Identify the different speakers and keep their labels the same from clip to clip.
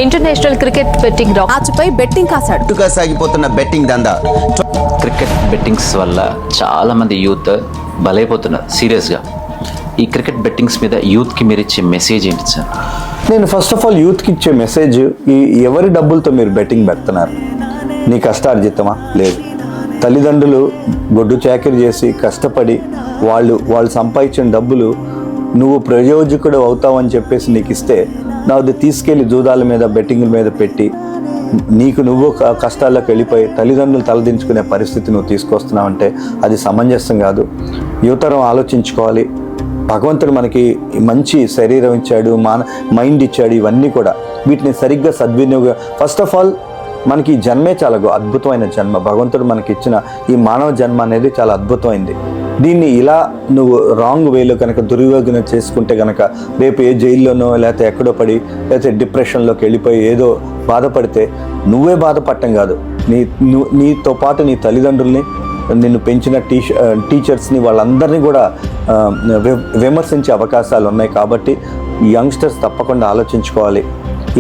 Speaker 1: International cricket betting మ్యాచ్పై betting కాసాడు.
Speaker 2: చుట్టుగా సాగిపోతున్న బెట్టింగ్ దందా.
Speaker 3: క్రికెట్ బెట్టింగ్స్ వల్ల చాలామంది యూత్ బలైపోతున్నారు సీరియస్గా. ఈ క్రికెట్ బెట్టింగ్స్ మీద యూత్కి మీరు ఇచ్చే మెసేజ్ ఏంటి సార్?
Speaker 4: నేను ఫస్ట్ ఆఫ్ ఆల్ యూత్కి ఇచ్చే మెసేజ్, ఈ ఎవరి డబ్బులతో మీరు బెట్టింగ్ పెడుతున్నారు? నీ కష్టార్జితమా? లేదు. తల్లిదండ్రులు గొడ్డు చాకరీ చేసి కష్టపడి వాళ్ళు సంపాదించిన డబ్బులు నువ్వు ప్రయోజకుడు అవుతావని చెప్పేసి నీకు ఇస్తే, అది తీసుకెళ్ళి జూదాల మీద బెట్టింగ్ల మీద పెట్టి నువ్వు కష్టాల్లోకి వెళ్ళిపోయి తల్లిదండ్రులు తలదించుకునే పరిస్థితి నువ్వు తీసుకొస్తున్నావంటే అది సమంజసం కాదు. యువతరం ఆలోచించుకోవాలి. భగవంతుడు మనకి మంచి శరీరం ఇచ్చాడు, మైండ్ ఇచ్చాడు, ఇవన్నీ కూడా వీటిని సరిగ్గా సద్వినియోగం. ఫస్ట్ ఆఫ్ ఆల్ మనకి ఈ జన్మే చాలా అద్భుతమైన జన్మ. భగవంతుడు మనకి ఇచ్చిన ఈ మానవ జన్మ అనేది చాలా అద్భుతమైంది. దీన్ని ఇలా నువ్వు రాంగ్ వేలో కనుక దుర్వినియోగం చేసుకుంటే కనుక రేపు ఏ జైల్లోనో లేకపోతే ఎక్కడో పడి లేకపోతే డిప్రెషన్లోకి వెళ్ళిపోయి ఏదో బాధపడితే నువ్వే బాధపడటం కాదు, నీతో పాటు నీ తల్లిదండ్రుల్ని, నిన్ను పెంచిన టీచర్స్ని వాళ్ళందరినీ కూడా విమర్శించే అవకాశాలు ఉన్నాయి. కాబట్టి యంగ్స్టర్స్ తప్పకుండా ఆలోచించుకోవాలి.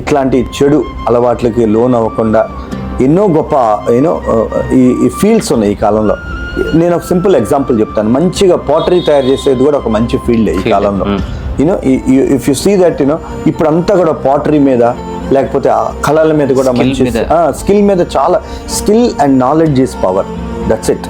Speaker 4: ఇట్లాంటి చెడు అలవాట్లకి లోన్ అవ్వకుండా ఎన్నో గొప్ప ఈ ఫీల్డ్స్ ఉన్నాయి ఈ కాలంలో. నేను ఒక సింపుల్ ఎగ్జాంపుల్ చెప్తాను. మంచిగా పాటరీ తయారు చేసేది కూడా ఒక మంచి ఫీల్డే ఈ కాలంలో. ఇఫ్ యు సీ దట్ ఇప్పుడంతా కూడా పాటరీ మీద లేకపోతే ఆ కళల మీద కూడా మంచి స్కిల్ మీద చాలా skill and knowledge is power. That's it.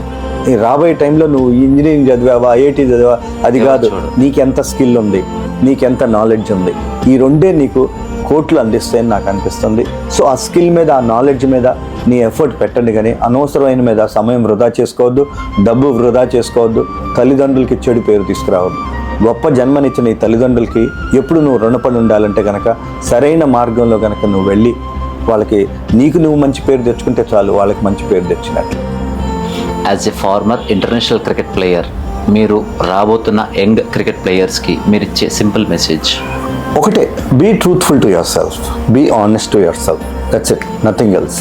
Speaker 4: ఈ రాబోయే టైంలో నువ్వు ఇంజనీరింగ్ చదివావా, ఐఐటీ చదివా, అది కాదు, నీకెంత స్కిల్ ఉంది, నీకెంత నాలెడ్జ్ ఉంది, ఈ రెండే నీకు కోట్లు అందిస్తాయని నాకు అనిపిస్తుంది. సో ఆ స్కిల్ మీద, ఆ నాలెడ్జ్ మీద నీ ఎఫర్ట్ పెట్టండి. కానీ అనవసరమైన మీద సమయం వృధా చేసుకోవద్దు, డబ్బు వృధా చేసుకోవద్దు, తల్లిదండ్రులకి చెడు పేరు తీసుకురావద్దు. గొప్ప జన్మనిచ్చిన ఈ తల్లిదండ్రులకి ఎప్పుడు నువ్వు రుణపడి ఉండాలంటే కనుక సరైన మార్గంలో కనుక నువ్వు వెళ్ళి వాళ్ళకి నువ్వు మంచి పేరు తెచ్చుకుంటే చాలు, వాళ్ళకి మంచి పేరు తెచ్చినట్లు.
Speaker 3: As a former international cricket player, మీరు రాబోతున్న యంగ్ క్రికెట్ ప్లేయర్స్కి మీరు ఇచ్చే సింపుల్ మెసేజ్
Speaker 4: ఒకటే, be truthful to yourself, be honest to yourself. That's it, nothing else.